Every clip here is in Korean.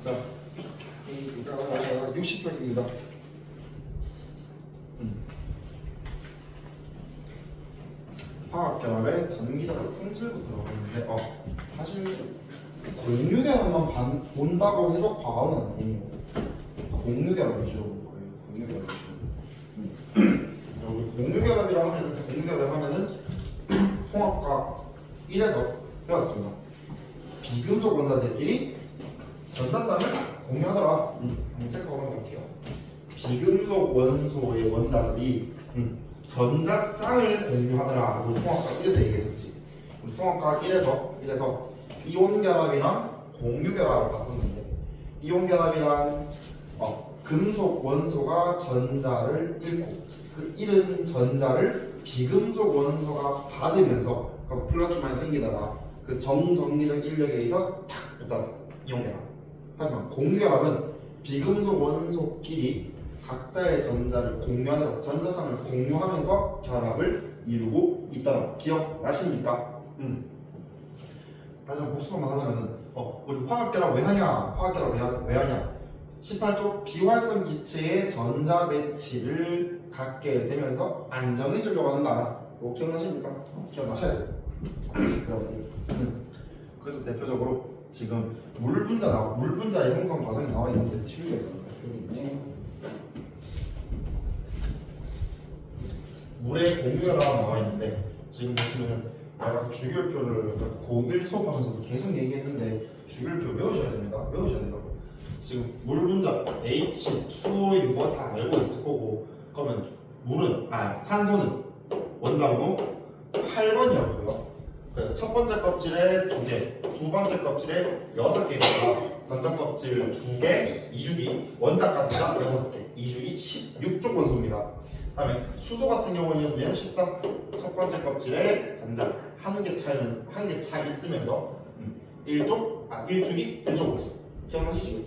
자, 페이지가 60쪽입니다. 화학결합의 전기적 성질부터 들어가는데 사실 공유결합만 본다고 해도 과언은 아니에요. 공유결합 위주로 볼 거예요. 공유결합 위주로. 여기 공유결합이라고 하면은 통합과 1에서 배웠습니다. 비금속 원자들끼리 전자쌍을 공유하더라. 한번 체크하도록 할게요. 비금속 원소의 원자들이 전자쌍을 공유하더라. 우리 통합과 1에서 얘기했었지. 우리 통합과 1에서 이온결합이랑 공유결합을 봤었는데, 이온결합이란 금속 원소가 전자를 잃고 그 잃은 전자를 비금속 원소가 받으면서 플러스 마이너스 생기다가 그 정전기적 인력에 의해서 탁 붙더라. 이온결합. 하지만 공유결합은 비금속 원소끼리 각자의 전자를 공유하는 전자쌍을 공유하면서 결합을 이루고 있다고 기억나십니까? 다시 한번 복습만 하자면은 우리 화학결합 왜 하냐? 화학결합 왜 하냐? 18조 비활성 기체의 전자 배치를 갖게 되면서 안정해 주려고 한다. 뭐 기억나십니까? 기억나셔야 돼요. 여러분들. 그래서 대표적으로 지금 물 분자의 형성 과정이 나와 있는데 치우게 되는 물의 공유가 나와 있는데, 지금 보시면 내가 주기율표를 고1 수업하면서도 계속 얘기했는데 주기율표 외우셔야 됩니다. 외우셔야 돼요. 지금 물 분자 H2O인 거 다 알고 있을 거고, 그러면 산소는 원자번호 8번이었고요. 첫 번째 껍질에 2개, 두 번째 kop질에 6개니까 전자 껍질 2개, 이주기, 원자까지가 6개, 이주기 16쪽 원소입니다. 다음에 수소 같은 경우는 쉽다. 첫 번째 껍질에 전자 한 개 차 있으면서 1주기 1쪽 원소. 기억나시죠?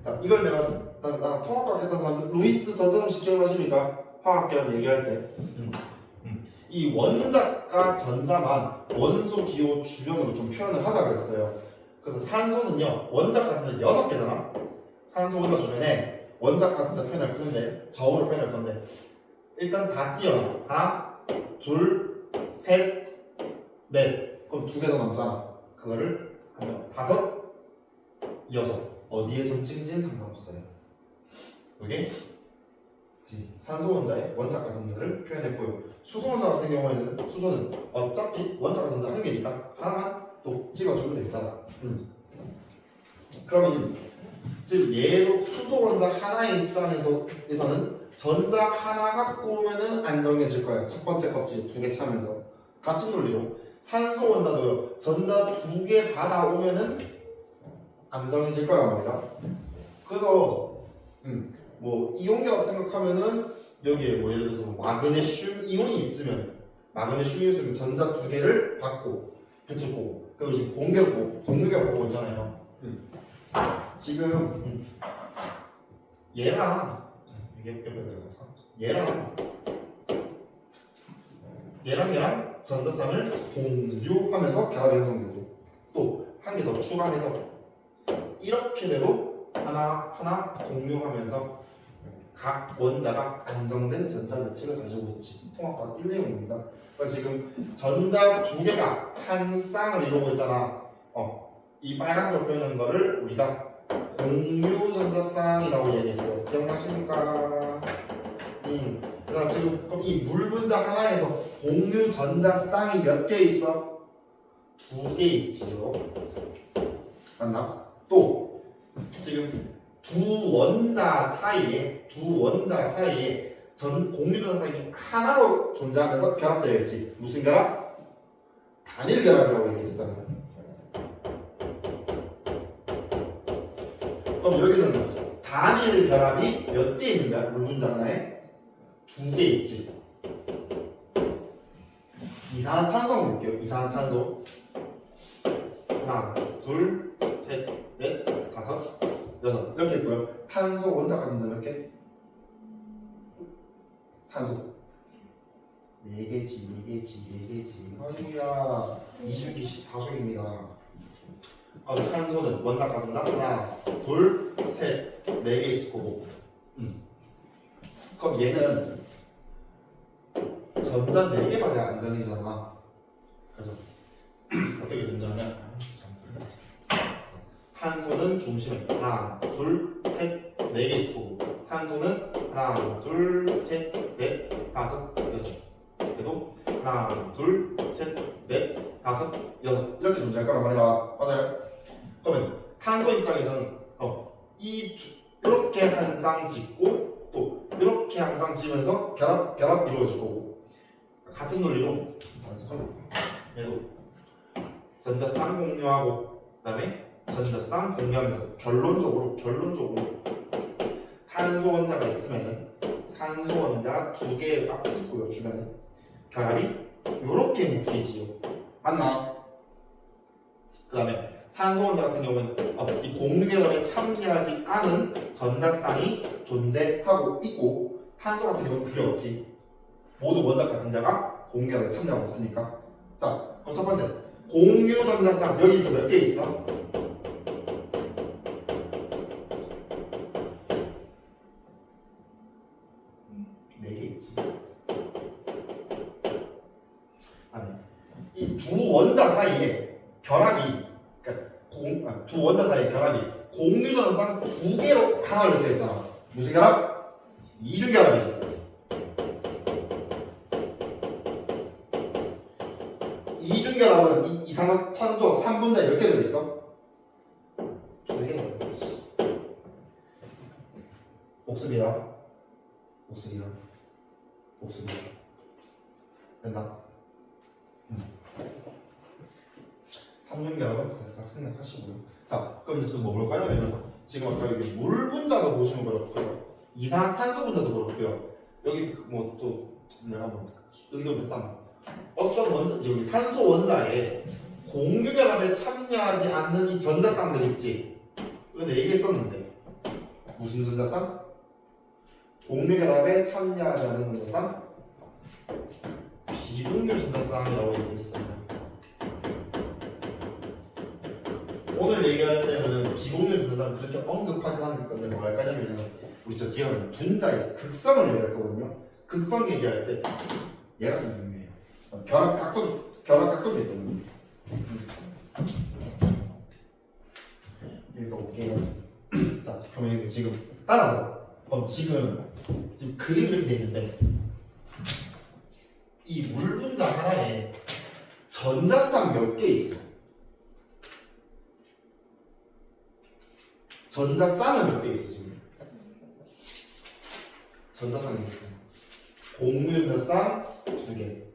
자, 이걸 내가 나랑 통합과학 했던 사람들 루이스 전자점식 기억나십니까? 화학결합 얘기할 때. 이 원자과 전자만 원소 기호 주변으로 좀 표현을 하자 그랬어요. 그래서 산소는요, 원자과 전자 6개잖아. 산소 원자 주변에 원자과 전자 표현할 건데, 저으로 표현할 건데, 일단 다 띄어놔. 하나, 둘, 셋, 넷. 그럼 2개 더 남잖아. 그거를 하면 5, 6. 어디에 점찍는지는 상관없어요. 이게 산소 원자의 원자과 전자를 표현했고요. 수소 원자 같은 경우에는 수소는 어차피 원자과 전자 한 개니까 하나만 또 찍어주면 되겠다. 그러면 지금 얘도 수소 원자 하나의 입장에서는 전자 하나 갖고 오면은 안정해질 거예요. 첫 번째 껍질 2개 차면서 같은 논리로 산소 원자도요. 전자 2개 받아오면은 안정해질 거란 말이야. 그래서 뭐 이온결합 생각하면은 여기에 뭐 예를 들어서 마그네슘 이온이 있으면 전자 2개를 받고 붙을 거고, 그리고 지금 공유결합 보고 있잖아요. 지금 얘랑 얘랑 전자쌍을 공유하면서 결합이 형성되고, 또 한 개 더 추가해서 이렇게 돼도 하나 공유하면서 각 원자가 안정된 전자 배치를 가지고 있지. 통합과 1내용입니다. 그래서 지금 전자 2개가 한 쌍을 이루고 있잖아. 이 빨간색으로 표현한 거를 우리가 공유 전자쌍이라고 얘기했어요. 기억나십니까? 그래서 지금 그럼 이 물 분자 하나에서 공유 전자쌍이 몇 개 있어? 2개 있지요. 맞나? 또 지금 두 원자 사이에 공유 전자쌍이 하나로 존재하면서 결합되어 있지. 무슨 결합? 단일 결합이라고 얘기했어요. 그럼 여기서는 단일 결합이 몇 개 있는 거야? 물 분자 하나에 2개 있지. 이산화탄소 볼게요. 이산화탄소 하나, 둘, 셋, 넷, 5, 6 이렇게 있고요. 탄소 원자가 전자 몇 개? 탄소 4개지. 아이고야, 2주기 14쪽입니다. 탄소는 원자 가전자 하나, 둘, 셋, 네 개 있을 거고. 그럼 얘는 전자 4개만의 안정이잖아. 그래서 어떻게 존재하냐? 탄소는 중심에 하나, 둘, 셋, 네 개 있을 거고, 산소는 하나, 둘, 셋, 넷, 다섯, 여섯. 그래도 하나, 둘, 셋, 넷, 다섯, 여섯 이렇게 존재할 거란 말이야. 맞아요? 그러면 탄소 입장에서는 이렇게 한 쌍 짓고 또 이렇게 한 쌍 지면서 결합 이루어질 거고, 같은 논리로 얘도 전자쌍 공유하고 그다음에 전자쌍 공유하면서 결론적으로 탄소 원자가 있으면은 산소 원자 2개가 있고요. 주변에 결합이 이렇게 묶이지요. 맞나? 그 다음에 산소 원자 같은 경우는 이 공유결합에 참여하지 않은 전자쌍이 존재하고 있고, 탄소 같은 경우는 그게 없지. 모두 원자 같은 자가 공유결합에 참여하고 있으니까. 자, 그럼 첫 번째 공유 전자쌍 여기서 몇 개 있어? 네 개 있지. 아니, 이 두 원자 사이에 결합이, 그러니까 두 원자 사이의 결합이 공유 전자쌍 2개로 하나를 이렇게 했잖아. 무슨 결합? 이중 결합이지. 이중결합은 이 이산화탄소 한 분자에 몇 개 들어있어? 2개 들어있지. 복습이야. 됐나? 삼중결합은 살짝 생략하시고요. 자, 그럼 이제 또 뭐 볼 거냐면은 지금 아까 여기 물 분자도 보시면 그렇고요, 이산화탄소 분자도 그렇고요, 여기 뭐 또 내가 뭐 의도했단 어떤 원자, 여기 산소 원자에 공유결합에 참여하지 않는 이 전자쌍들 있지. 이건 얘기했었는데 무슨 전자쌍? 공유결합에 참여하지 않는 전자쌍? 비공유 전자쌍이라고 얘기했어요. 오늘 얘기할 때는 비공유 전자쌍 그렇게 언급하지 않을 건데 뭐 할 거냐면 우리 저 뒤에는 분자의 극성을 얘기할 거거든요. 극성 얘기할 때 얘가 좀 중요해요. 결합 각도도 있거든요. 여기가 볼게요. 자, 그러면 지금 따라서 지금 그림이 이렇게 돼 있는데 이 물 분자 하나에 전자쌍 몇 개 있어? 전자쌍은 몇 개 있어 지금? 전자쌍이 있잖아. 공유 전자쌍 2개.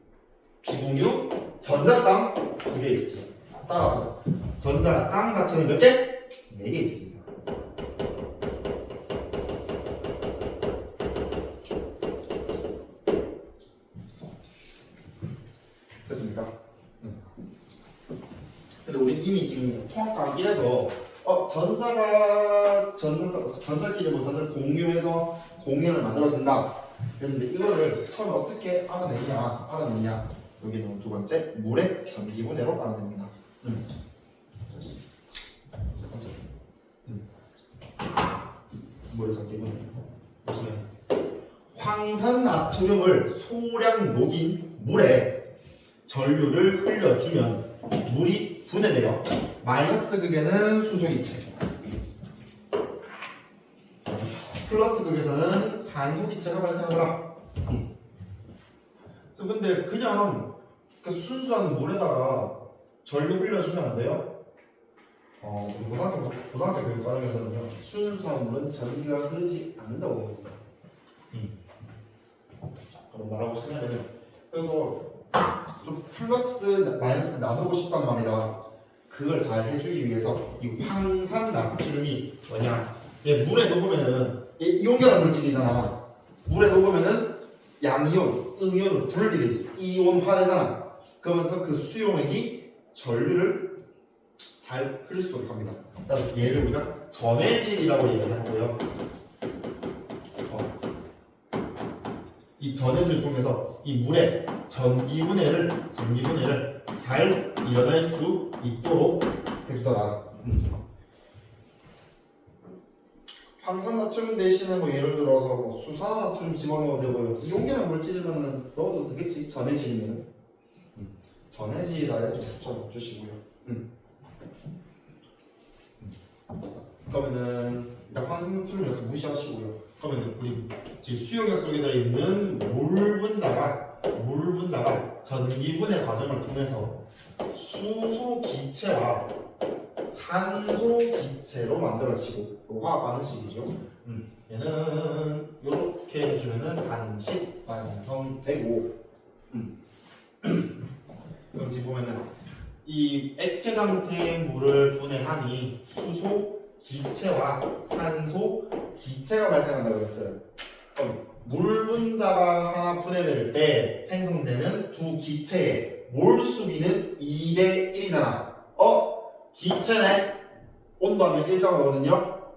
비공유 전자쌍 2개 있지. 따라서 전자쌍 자체는 몇 개? 4개 있습니다. 됐습니까? 근데 우리 이미 지금 통합과학 1에서 전자끼리 뭐 전자를 공유해서 공연을 만들어진다. 그런데 이거를 처음에 어떻게 알아내냐? 여기는 두 번째, 물의 전기분해로 알아냅니다. 첫 번째, 물의 전기분해. 보시면 황산 나트륨을 소량 녹인 물에 전류를 흘려주면 물이 분해되어 마이너스 극에는 수소기체, 플러스 극에서는 산소기체가 발생하더라. 근데 그냥 그 순수한 물에다가 전류 흘려주면 안 돼요? 고등학교 교육 과정에서는요, 순수한 물은 전기가 흐르지 않는다고 봅니다. 그럼 뭐라고 쓰냐면은, 그래서 좀 플러스 마이너스 나누고 싶단 말이라 그걸 잘 해주기 위해서 이 황산 나트륨이 뭐냐, 얘 물에 녹으면은 얘 이온결합 물질이잖아. 물에 녹으면은 양이온, 음이온으로 분리되게 되지. 이온화되잖아. 그러면서 그 수용액이 전류를 잘 흘릴 수 있도록 합니다. 그래서 얘를 우리가 전해질이라고 얘기하고요. 이 전해질을 통해서 이 물의 전기분해를 잘 일어날 수 있도록 해주더라. 황산나트륨 대신에 뭐 예를 들어서 뭐 수산화나트륨 집어넣어도 되고요. 이용계나 물질이면 넣어도 되겠지. 전해질이면. 전해질이라 좀 붙여 주시고요. 그러면은 일단 황산나트륨 이렇게 무시하시고요. 그러면은 우리 지금 수용액 속에 들어있는 물 분자가 전기분해 과정을 통해서 수소 기체와 산소 기체로 만들어지고 또 화학 반응식이죠. 얘는 이렇게 해주면은 반식 완성되고. 그럼 지금 보면은 이 액체 상태의 물을 분해하니 수소 기체와 산소 기체가 발생한다고 했어요. 그럼 물 분자가 하나 분해될 때 생성되는 두 기체의 몰 수비는 2대 1이잖아. 기체네. 온도하면 일정하거든요.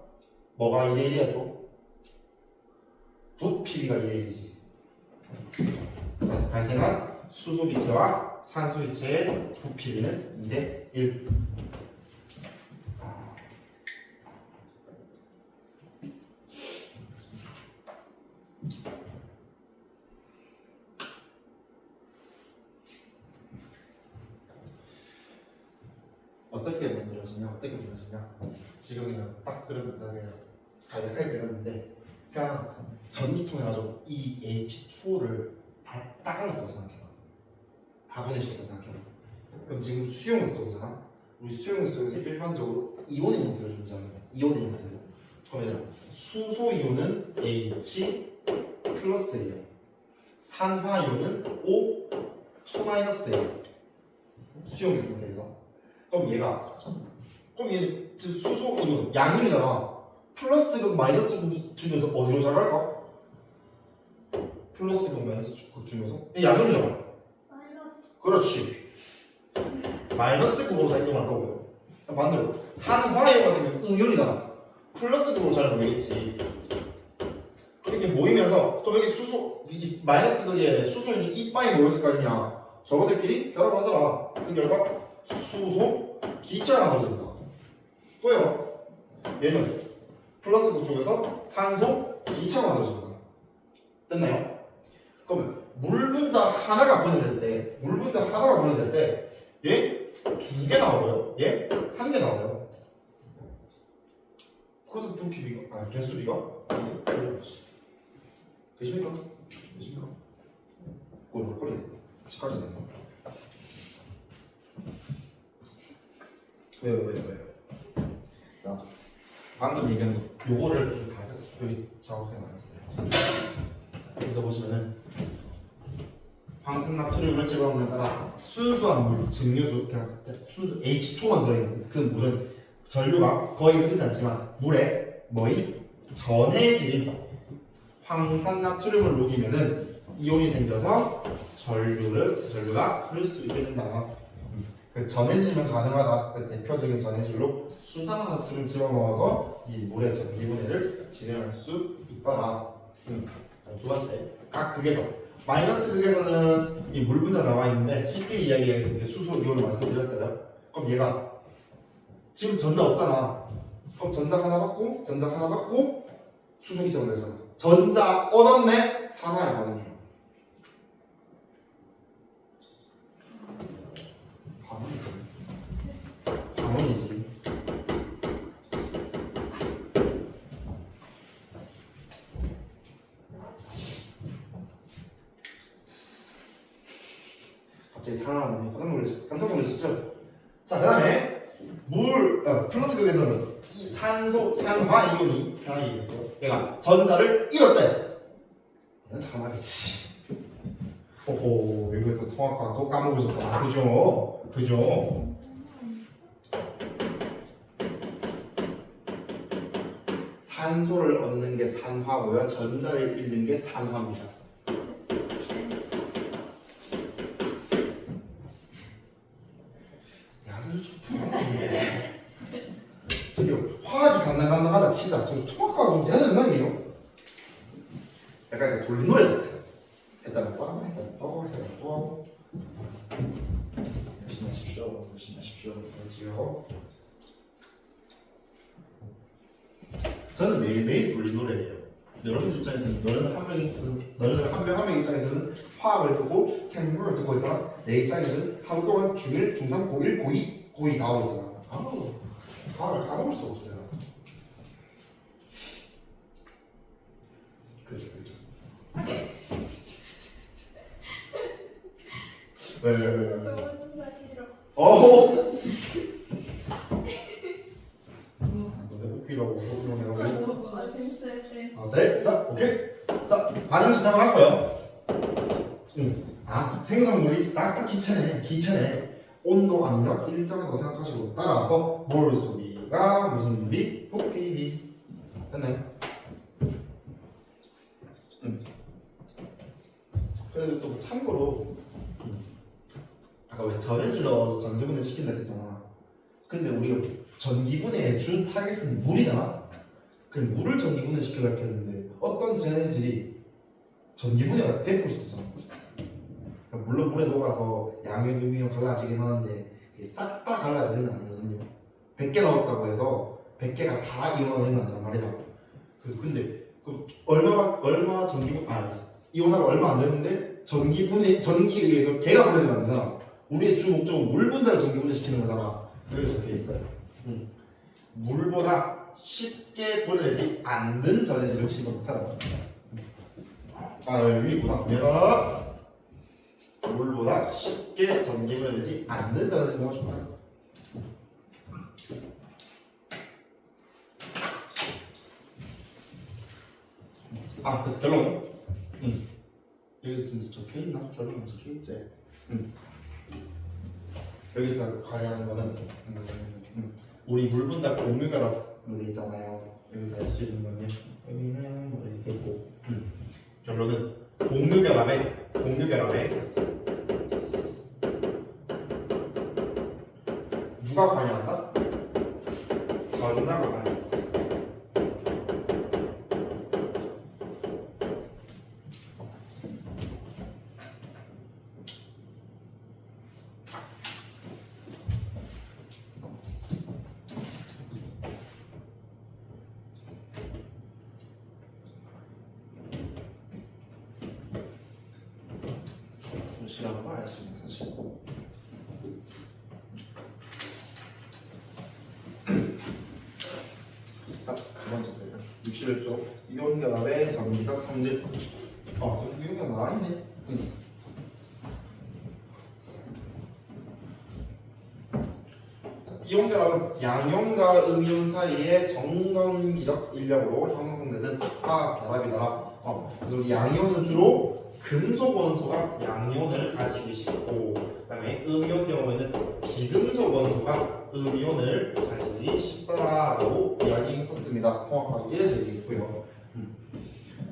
뭐가 2대 1이야 또? 부피비가 2대 1이지. 그래서 발생한 수소 기체와 산소 기체의 부피비는 2대 1. 어떻게 만들어지냐? 지금 그냥 딱 그렸는데 그냥 간략하게 그렸는데 그냥 전기통에 가지고 이 H2를 다 따갈랐다고 생각해봐. 다 분해시켰다고 생각해봐. 그럼 지금 수용액 속이잖아. 우리 수용액 속에서 일반적으로 이온 형태로 존재합니다. 이온 형태로. 그러면 수소 이온은 H 플러스예요. 산화 이온은 O 2 마이너스예요. 수용액 상태에서. 그럼 얘는 지금 수소 이온 양이잖아. 플러스극 마이너스극 중에서 어디로 자랄까? 플러스극 마이너스극 중에서 양이잖아. 마이너스. 그렇지. 마이너스극으로 작용할 거고요. 반대로 산화이온 같은 경우는 음이온이잖아. 플러스극으로 잘 모이겠지. 이렇게 모이면서 또 여기 이 마이너스극에 수소인이 이빠이 모였을 거 아니냐. 저거들끼리 결합을 하더라. 그 결과 수소 기체가 만들어진다. 또요. 얘는 플러스극 쪽에서 산소 기체가 만들어진다. 됐나요? 그러면 물 분자 하나가 분해될 때 얘 두 개 나오고요. 얘 한 개 나와요. 그래서 부피비가 개수비가 되십니까? 그거 빨리 같이 가야 되는 거. 왜요? 자, 방금 얘기한 거 요거를 좀 가서 여기 작업해 놨어요. 이거 보시면은 황산나트륨을 집어넣는 따라 순수한 물, 증류수, 그냥 순수 H2만 들어있는 그 물은 전류가 거의 흐르지 않지만 물에 전해질인 황산나트륨을 녹이면은 이온이 생겨서 전류가 흐를 수 있게 된다. 그 전해질이면 가능하다. 그 대표적인 전해질로 수산화나트륨 집어넣어서 이 물의 전기분해를 진행할 수 있더라. 두 번째, 각 극에서 마이너스 극에서는 이 물 분자 나와 있는데 쉽게 이야기하겠습니다. 수소 이온을 말씀드렸어요. 그럼 얘가 지금 전자 없잖아. 그럼 전자 하나 받고 수소 기체가 되잖아. 전자 얻었네. 산화의 반응이에요. 반응이지. 갑자기 상황이 깜짝 놀라셨죠? 자, 그 다음에 플러스 극에서는 산화 이온이 편하겠죠. 얘가 전자를 잃었대. 얘는 산화겠지. 호호, 이거 또 통합과 또 까먹으셨다. 그죠? 산소를 얻는 게 산화고요. 전자를 잃는 게 산화입니다. 야들 좀 불안해. 저기 화학이 간당간당하다 치자. 저 통합과가 좀 해야 된다는 얘기요. 약간 돌노래 같아. 일단은 또 하고 열심히 하십시오. 그렇지요. 저는 매일매일 돌린 노래예요. 여러분 입장에서는 너네들 한 명 한 명 입장에서는 화학을 듣고 생물을 듣고 있잖아. 내 입장에서는 하루 동안 중1, 중3, 고1, 고2, 고2 다 하고 있잖아. 아무 화학을 까먹을 수 없어요. 그렇죠. 왜? 너무 좀 싫어. 너네 웃기라고 내가 아 재밌어요 쌤. 네, 자, 오케이. 자, 반응 시작하고요. 생성물이 싹 다 기체네. 온도, 압력 일정하다고 생각하시고 따라서 몰 소비가 무슨 물이? 부피비. 됐나요? 그래도 또 참고로 아까 왜 전해질러 전기분해 시킨다 했잖아. 근데 우리가 전기분해의 주 타겟은 물이잖아. 그 물을 전기분해 시키려고 했는데 어떤 전해질이 전기분해가 돼볼 수도 있잖아. 그러니까 물론 물에 녹아서 양면, 음이온 갈라지긴 하는데 싹 다 갈라지는 건 아니거든요. 100개 넣었다고 해서 100개가 다 이온화되는 아니란 말이야. 그래서 근데 얼마 이온화가 얼마 안 되는데 전기에 의해서 개가 분해되면 안 되잖아. 우리의 주 목적은 물 분자를 전기분해 시키는 거잖아. 여기 적혀 있어요. 물보다 쉽게 분해되지 않는 전해질을 집어넣더라. 여기구나. 내가 물보다 쉽게 전기 분해되지 않는 전해질을 하고 싶다. 그래서 결론. 여기 지금 적혀 있나? 결론은 적혀 있지. 여기서 관여하는 거는 우리 물 분자 공유결합으로 돼 있잖아요. 여기서 알 수 있는 건요. 여기는 뭐 이렇게 있고. 결론은 공유결합에 누가 관여한다? 전자가 관여한다. 시간을 알 수 있는 사실. 자, 두 번째 거예요. 61쪽 이온결합의 전기적 성질. 여기 이온결합 나와 있네. 이온결합은 양이온과 음이온 사이의 정전기적 인력으로 형성되는 화학 결합이다. 그래서 우리 양이온은 주로 금속 원소가 양이온을 가지기 쉽고, 그다음에 음이온 경우에는 비금속 원소가 음이온을 가지기 쉽다라고 이야기했었습니다. 통합하기 이래서 얘기했고요.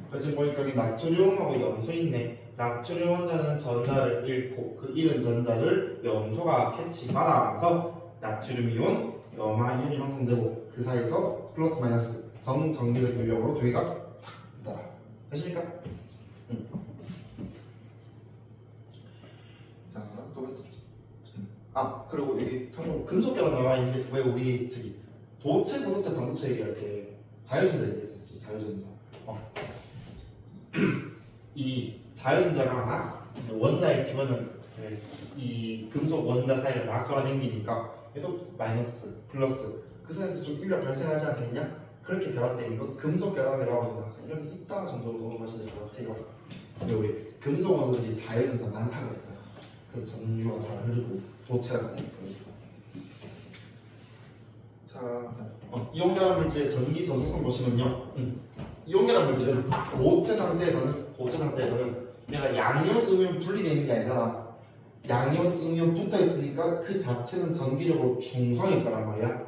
그래서 보니까 여기 나트륨하고 염소 있네. 나트륨 원자는 전자를 잃고 그 잃은 전자를 염소가 캐치받아서 나트륨 이온, 염화 이온이 형성되고 그 사이에서 플러스 마이너스 정정기적 인력으로 두 개가 있다. 되십니까? 자, 또 번째. 그리고 여기 참고로 금속결합 나와 있는데 왜 우리 도체, 고도체, 반도체 얘기할 때 자유전자 얘기했었지. 자유전자. 이 자유전자가 원자의 주변을 이 금속 원자 사이를 막 끌어당기니까 얘도 마이너스, 플러스 그 사이에서 좀 인력 발생하지 않겠냐? 그렇게 결합되는 거 금속 결합이라고 합니다. 이렇게 이따 정도로 넘어가셔야 될 것 같아요. 근데 우리 금속 원소들이 자유전자 많다고 했잖아. 그래서 전류가 잘 흐르고 도체가 많이 흐르고. 자, 이온결합 물질의 전기 전도성 보시면요. 이온결합 물질은 고체 상태에서는 내가 양이온, 음이온 분리되어 있는 게 아니잖아. 양이온, 음이온 붙어 있으니까 그 자체는 전기적으로 중성일 거란 말이야.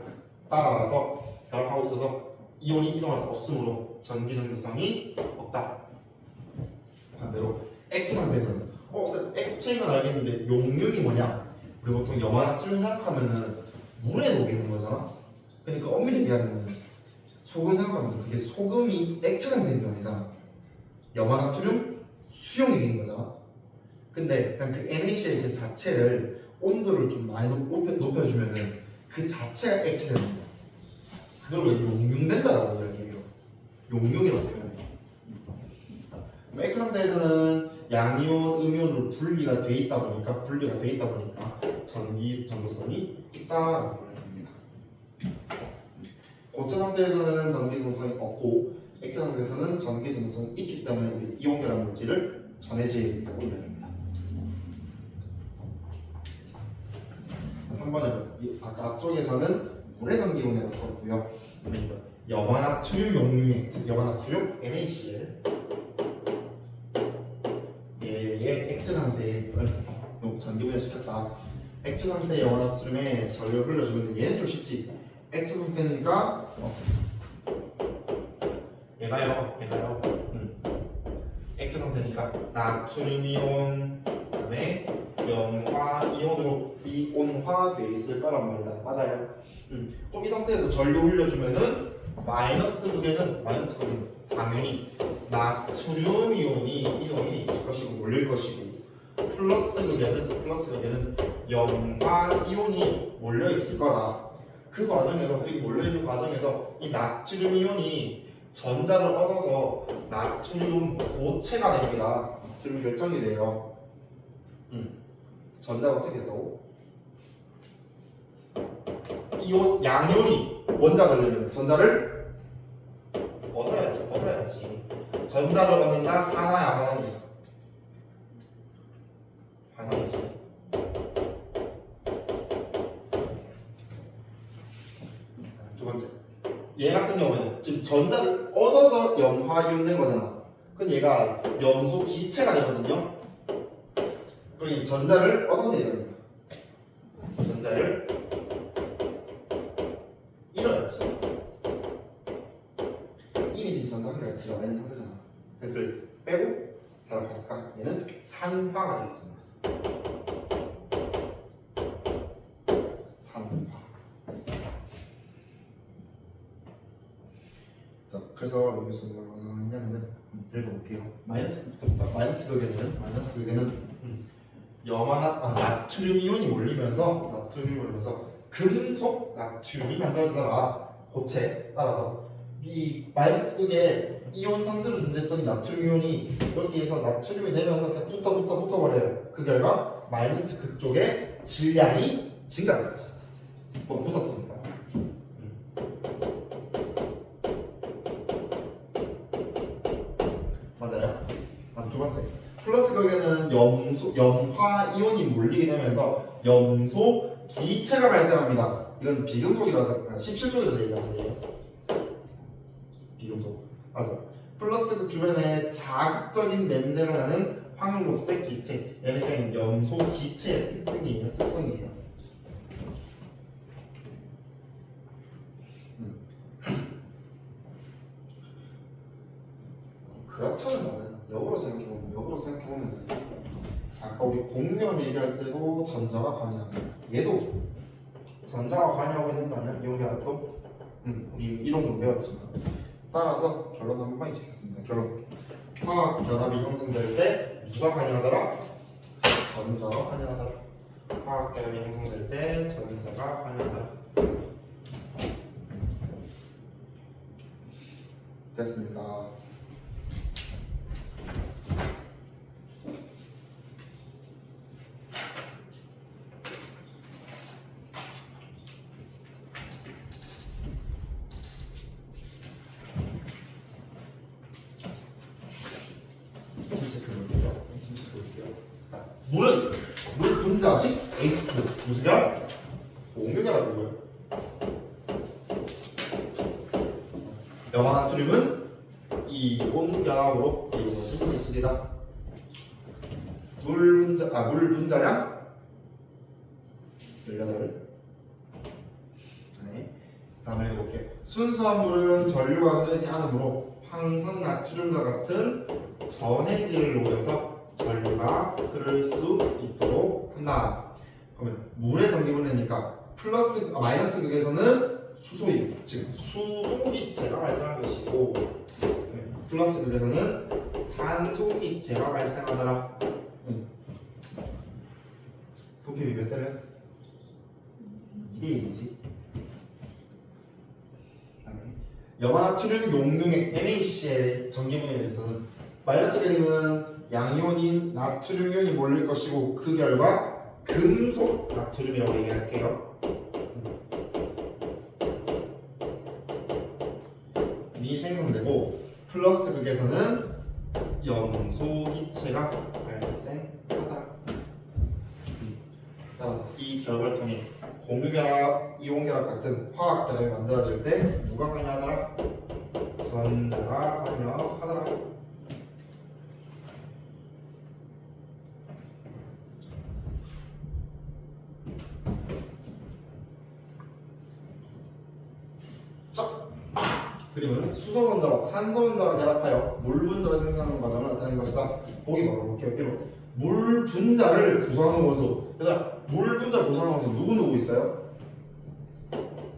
따라서 결합하고 있어서 이온이 이동할 수 없으므로 전기 전도성이 없다. 반대로 액체 상태에서는 액체인 건 알겠는데 용융이 뭐냐? 우리 보통 염화나트륨 생각하면은 물에 녹이는 거잖아. 그러니까 엄밀히 얘기하면 소금 생각하면 그게 소금이 액체 상태에 있는 거 아니잖아. 염화나트륨 수용이 된 거잖아. 근데 그냥 그 NaCl 그 자체를 온도를 좀 많이 높여주면은 그 자체가 액체 되는 거야. 그걸 왜 용융된다라고 이야기해요. 용융이라고 표현해요. X 상태에서는 양이온, 음이온으로 분리가 돼 있다 보니까 전기 전도성이 있다라고 표현합니다. 고체 상태에서는 전기 전도성이 없고 액체 상태에서는 전기 전도성이 있기 때문에 우리 이온계란 물질을 전해질이라고 이야기합니다. 3번은 아까 앞쪽에서는 물의 전기온이라고 썼고요. 염화나트륨 용융액, 즉 염화나트륨 NaCl 얘의 액체 상태에 전기분해 시켰다. 액체 상태의 염화나트륨에 전류를 흘려주면 얘는 좀 쉽지. 액체 상태니까 얘가요. 액체 상태니까 나트륨 이온 그다음에 염화 이온으로 이온화돼 있을 거란 말이다. 맞아요. 그럼 이 상태에서 전류 흘려주면은 마이너스 극에는 당연히 나트륨 이온이 있을 것이고 몰릴 것이고 플러스 극에는 염화 이온이 몰려 있을 거라. 그 과정에서 그리고 몰려 있는 과정에서 이 나트륨 이온이 전자를 얻어서 나트륨 고체가 됩니다. 나트륨이 결정이 돼요. 전자가 어떻게 됐다고? 이온 양이온이 원자 되려면 전자를 얻어야지. 전자를 얻는다 산화야 반응이야. 반응이지. 두 번째. 얘 같은 경우에는 지금 전자를 얻어서 염화이온 된 거잖아. 그럼 얘가 염소 기체가 되거든요. 그럼 이 전자를 얻어내야 됩니다. 전자를 잃어야지. 이미 지금 전자 한 개가 들어가 있는 상태잖아. 그걸 빼고 결합하니까 얘는 산화가 되겠습니다. 산화. 자, 그래서 여기서 뭐가 있냐면은 읽어볼게요. 마이너스 극에는 나트륨 이온이 몰리면서 금속 나트륨이 만들어지더라. 고체 따라서 이 마이너스 극에 이온 상태로 존재했던 나트륨 이온이 여기에서 나트륨이 되면서 그냥 붙어버려요. 그 결과 마이너스 극 쪽에 질량이 증가하겠죠. 붙었으니까. 맞아요. 두 번째. 플러스 극에는 염화 이온이 몰리게 되면서 염소 기체가 발생합니다. 이건 비금속이라서 17쪽에서 얘기하는 거예요. 비금속. 맞아. 플러스 극 주변에 자극적인 냄새가 나는 황록색 기체. 얘는 그냥 염소 기체의 특성이에요. 그렇다는 말은 역으로 생각해보면 아까 우리 공유랑 얘기할 때도 전자가 관여한다. 얘도 전자가 관여하고 있는 거 아니야? 이온결합도? 우리 이론도 배웠지만 따라서 결론 한 번만 짓겠습니다. 결론. 화학 결합이 형성될 때 누가 관여하더라? 전자가 관여하더라. 화학 결합이 형성될 때 전자가 관여하더라. 됐습니다. 물 분자식 H2 무슨 결합? 공유결합이고요. 염화나트륨은 이온결합으로 이루어진 물질이다. 물 분자량 18. 네. 다음에 해볼게요. 순수한 물은 전류가 흐르지 않으므로 황산 나트륨과 같은 전해질을 녹여서 전류가 흐를 수 있도록 한다. 그러면 물의 전기분해니까 마이너스 극에서는 수소유, 즉 수소기체가 발생할 것이고 플러스 극에서는 산소기체가 발생하더라. 부피비 몇 대면 2대 1이지. 염화나트륨 용융액 NaCl의 전기분해에 대해서는 마이너스 그림은 양이온인 나트륨 이온이 몰릴 것이고 그 결과 금속 나트륨이라고 얘기할게요. 이 생성되고 플러스 극에서는 염소 기체가 발생하다. 따라서 이 결과를 통해 공유결합, 이온결합 같은 화학들을 만들어질 때 누가 관여하더라? 전자가 관여하더라. 그림은 수소 원자와 산소 원자가 결합하여 물 분자를 생성하는 과정을 나타내는 것이다. 보기 바로 볼게요. 1번. 물 분자를 구성하는 원소. 얘들아, 물 분자 구성하는 원소 누구 있어요?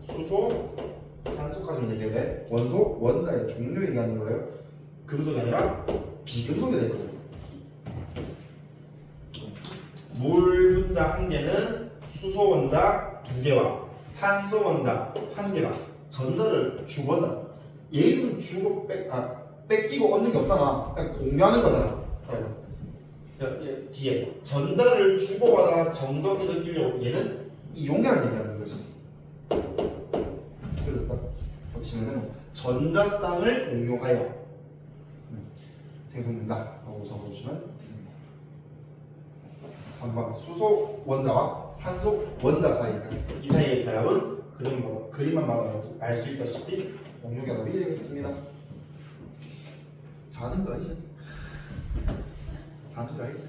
수소, 산소까지 얘기해. 원소, 원자의 종류 얘기하는 거예요. 금속이 아니라 비금속이 되거든요. 물 분자 한 개는 수소 원자 2개와 산소 원자 1개가 전자를 주고한다. 얘는 주고 뺏기고 얻는 게 없잖아. 그냥 공유하는 거잖아. 그래서 뒤에 전자를 주고받아 정적이적 인력 얘는 이용량 얘기하는 거지. 그랬다. 붙이면은 전자쌍을 공유하여 생성된다. 라고 적어주시면 됩니다. 3번 수소 원자와 산소 원자 사이 이 사이의 결합은 그림만 봐도 알 수 있다시피 공유결합이 되겠습니다. 자는 거 이제? 자는 거 이제?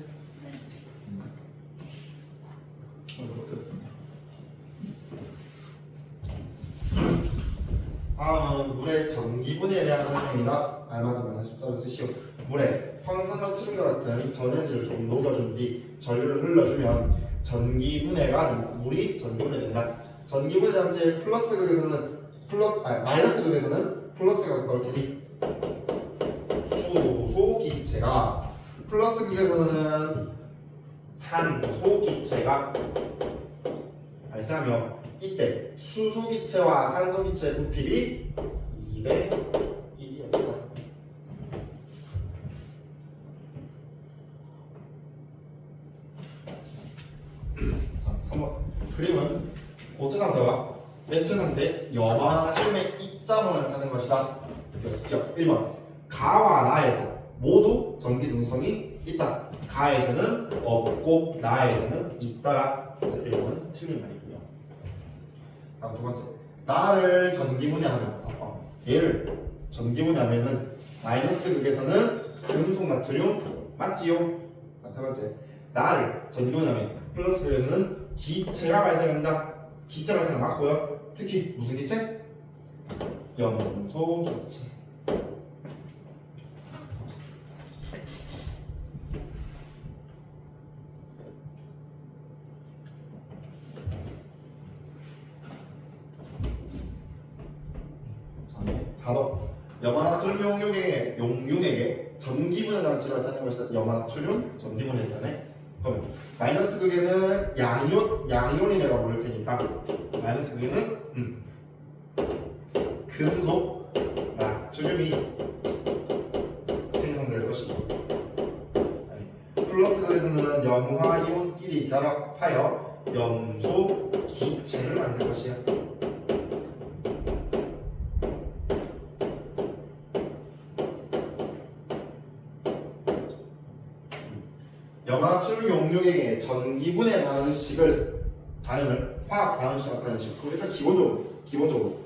다음은 물의 전기분해에 대한 설명이다. 알맞은 숫자를 쓰시오. 물에 황산나트륨과 같은 전해질을 조금 녹여준 뒤 전류를 흘러주면 전기분해가 된다. 물이 전기분해된다. 전기분해 장치의 플러스 극에서는 마이너스 극에서는 플러스가 가까울 테니 수소 기체가 플러스 극에서는 산소 기체가 발생하며 이때 수소 기체와 산소 기체의 부피비 2대 1이었다. 자, 3번 그림은 고체 상태와 액체 상태 염화나트륨의 입자본을 나타내는 것이다. 1번 가와 나에서 모두 전기 등성이 있다. 가에서는 없고 나에서는 있다. 그래서 1번은 틀린 말이고요. 다음 두 번째 나를 전기분해하면 얘를 전기분해하면은 마이너스 극에서는 금속 나트륨 맞지요? 세 번째 나를 전기분해하면 플러스 극에서는 기체가 발생한다. 기체 발생은 맞고요. 특히 무슨 기체? 염소 기체. 다음에 4번 염화나트륨 용융액에 전기분해 장치를 나타내는 것이다. 염화나트륨 전기분해 때문에 그러면 마이너스 극에는 양이온이 내가 모를 테니까 마이너스 극에는 금속 나트륨이 생성될 것이고 플러스 극에서는 염화이온끼리 결합하여 염소 기체를 만들 것이야. 염화나트륨 용융액의 전기분해 반응식을 화학 반응식 나타내는 식. 그럼 일단 기본적으로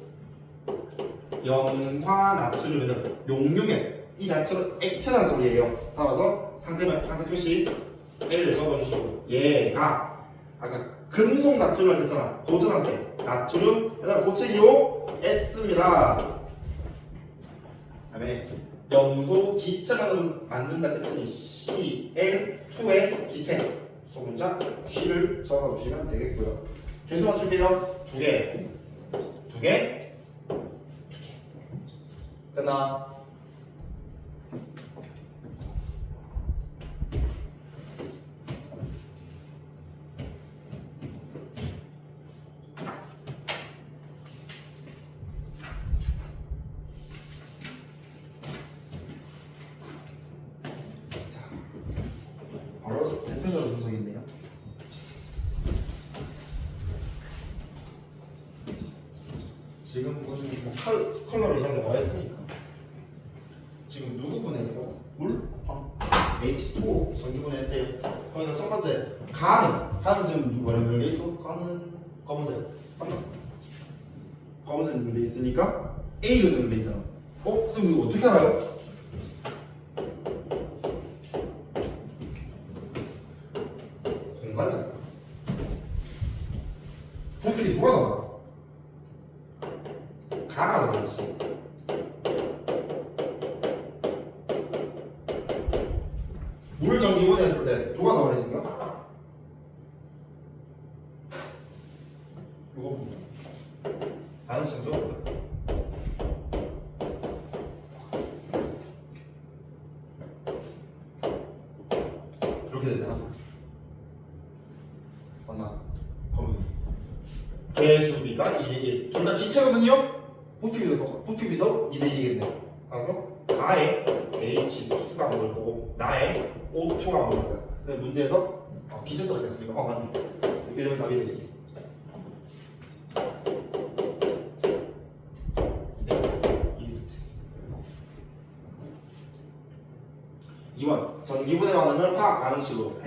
염화나트륨에는 용융액 이 자체로 액체라는 소리예요. 따라서 상태 표시 L을 적어주시고 얘가 아까 금속 나트륨을 했잖아. 고체 상태 나트륨 그다음 고체 기호 S입니다. 그다음에 염소 기체만으로 만든다 했으니 Cl2의 기체 소문자 G를 적어주시면 되겠고요. 개수 맞출게요. 두 개. 끝나. 지금 뭐 컬러를 잘 나와 있으니까 지금 누구 보내고 물? H2O 전기 보냈대요. 거기서 첫 번째 가는 지금 누구랑 연결돼 있어? 가는 검은색 맞나? 검은색 연결돼 있으니까 A가 연결돼 있잖아. 선생님 이거 어떻게 알아요? 공간이잖아. 부피 누가 나와? 가가 나와있지. 물 전기 보냈을 때 누가 나와있을까? 이거 보면 아는 친구 이렇게 되잖아. 맞나? 그러면 개수비가 2대1 둘 다 기체거든요? 부피비도 2대1이겠네. 그래서 가에 H2가 먹을 거고 나의 O2가 먹을 거야. 근데 문제에서 기체수가 됐으니까 맞네. 이러면 답이 되지. 2번 전기분해 반응을 화학 반응식으로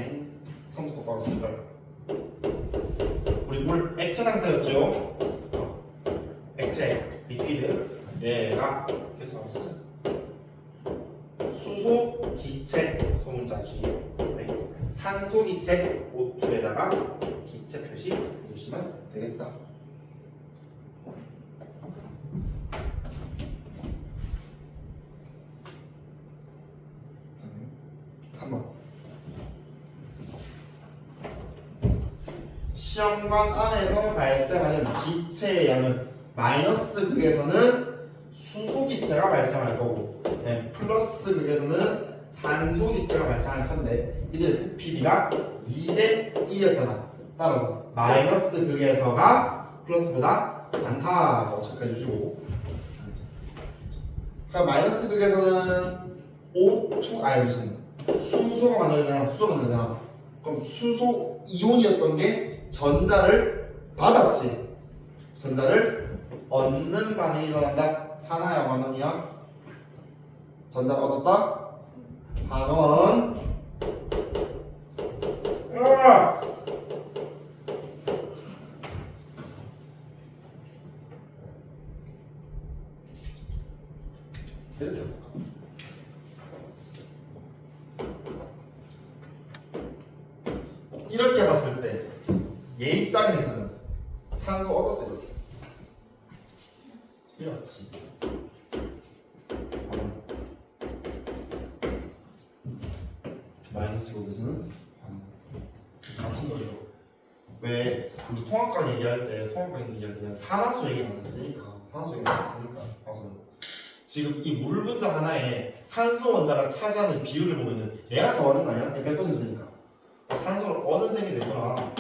성도 똑바로 쓸 거야. 우리 물 액체 상태였죠? 액체, 리퀴드 얘가 계속 하고 있었죠? 수소, 기체, 소문자 G 산소, 기체, O2에다가 기체 표시 해주시면 되겠다. 시험관 안에서 발생하는 기체의 양은 마이너스 극에서는 수소 기체가 발생할 거고 플러스 극에서는 산소 기체가 발생할 건데 이들의 부피비가 2대 1이었잖아. 따라서 마이너스 극에서가 플러스보다 많다고 체크해 주시고 그러니까 마이너스 극에서는 O2 수소가 만들어지잖아. 그럼 수소 이온이었던 게 전자를 받았지. 전자를 얻는 반응이 일어난다. 산화야 반응이야. 전자를 얻었다. 반원. 이렇게 이렇게 봤을 때 얘 입장에서는 산소 얻었어 이랬어. 이렇지. 마이너스 거기서는 같은 거죠. 왜 우리 통합관 얘기할 때 그냥 산화수 얘기 나눴으니까 봐서 지금 이 물 분자 하나에 산소 원자가 차지하는 비율을 보면은 얘가 더 어는 거 아니야? 100%니까 산소를 어느 셈이 되거나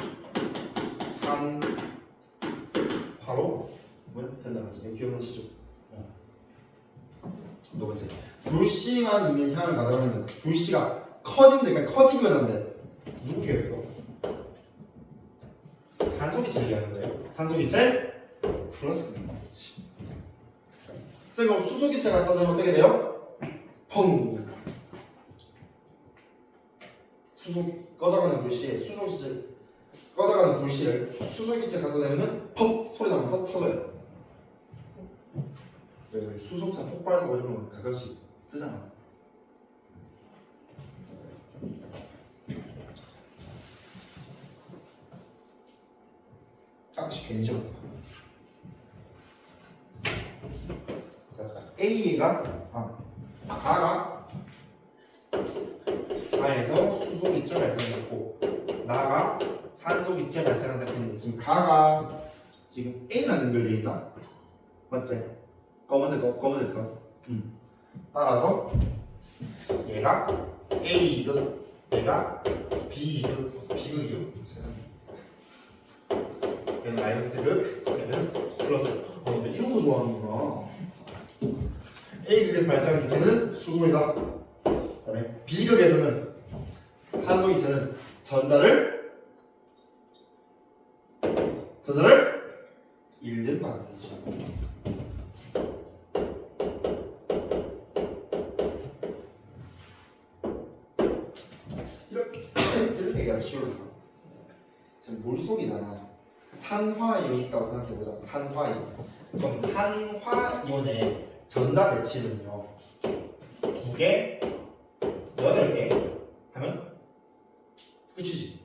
바로 뭐 된다는 기억나시죠? 두 번째 불씨만 있는 향을 가져가면 불씨가 커진다니까 커지면 안 돼. 누구게 이거? 산소기체 얘기하는 거예요. 산소기체 플러스 그렇지. 그럼 수소기체가 갖다 대면 어떻게 돼요? 펑. 꺼져가는 불씨에 꺼져가는 불씨를 수소기체 갖다 대면은 펑 소리 나면서 터져요. 왜 수소차 폭발해서 이러면 가끔씩 뜨잖아. 괜히 좀 A가 가에서 수소기체 발생했고 나가 산소기체 발생한다 했는데 지금 가가 지금 A랑 연결되어 있나? 맞지? 검은색 선. 따라서 얘가 A극, 얘가 B극이요. 세상에. 얘는 마이너스극, 얘는 플러스. 근데 이런 거 좋아하는구나. A극에서 발생하는 기체는 수소이다. 그다음에 B극에서는 산소 기체는 전자를 잃는 반응이죠. 얘기하면 쉬울까? 지금 물속이잖아. 산화이온이 있다고 생각해보자. 산화이온. 그럼 산화이온의 전자 배치는요 2개, 8개 하면 끝이지.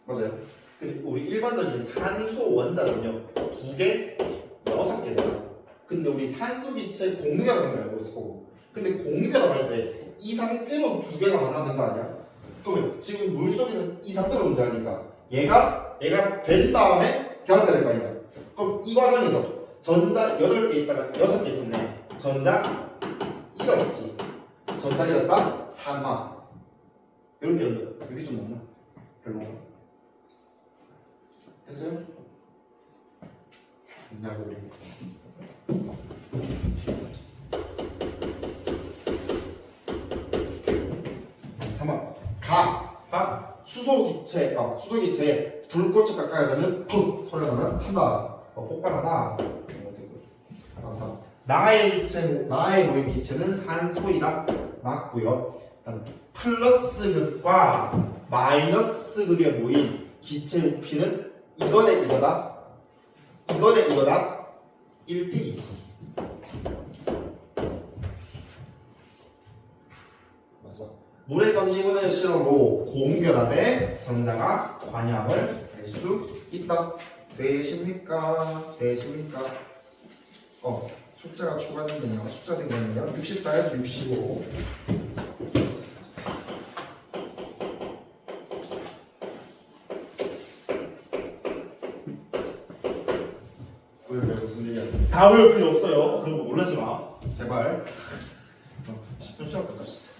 맞아요. 근데 우리 일반적인 산소 원자는요 2개, 6개잖아. 근데 우리 산소 기체 공유결합을 알고 있을 거고. 근데 공유결합할 때 이 상태로 2개가 만나는 거 아니야? 그러면 지금 물속에서 이 상태로 존재하니까 얘가 된 다음에 결합해야 될 거 아니야? 그럼 이 과정에서 전자 8개 있다가 6개 있었네. 전자 잃었지. 전자 잃었다. 산화. 이렇게 연결. 여기 좀 맞나? 별로가. 됐어요? 됐냐고 우리. 3번. 수소기체에 불꽃이 가까이 하면 푹 소리가 나면 탄다. 폭발하다. 다음 3번. 나에 모인 기체는 산소이다. 맞고요. 플러스 극과 마이너스 극에 모인 기체 부피는 이거 대 이거다. 1대2지. 맞아. 물의 전기분해 실험으로 고무결합에 전자가 관여함을 알 수 있다. 되십니까? 숫자가 추가되네요. 숫자 생겼네요. 64에서 65. 왜 무슨 일이야? 다 외울 필요 없어요. 그런 거 놀라지 마. 제발. 10분 쉬었다 갑시다.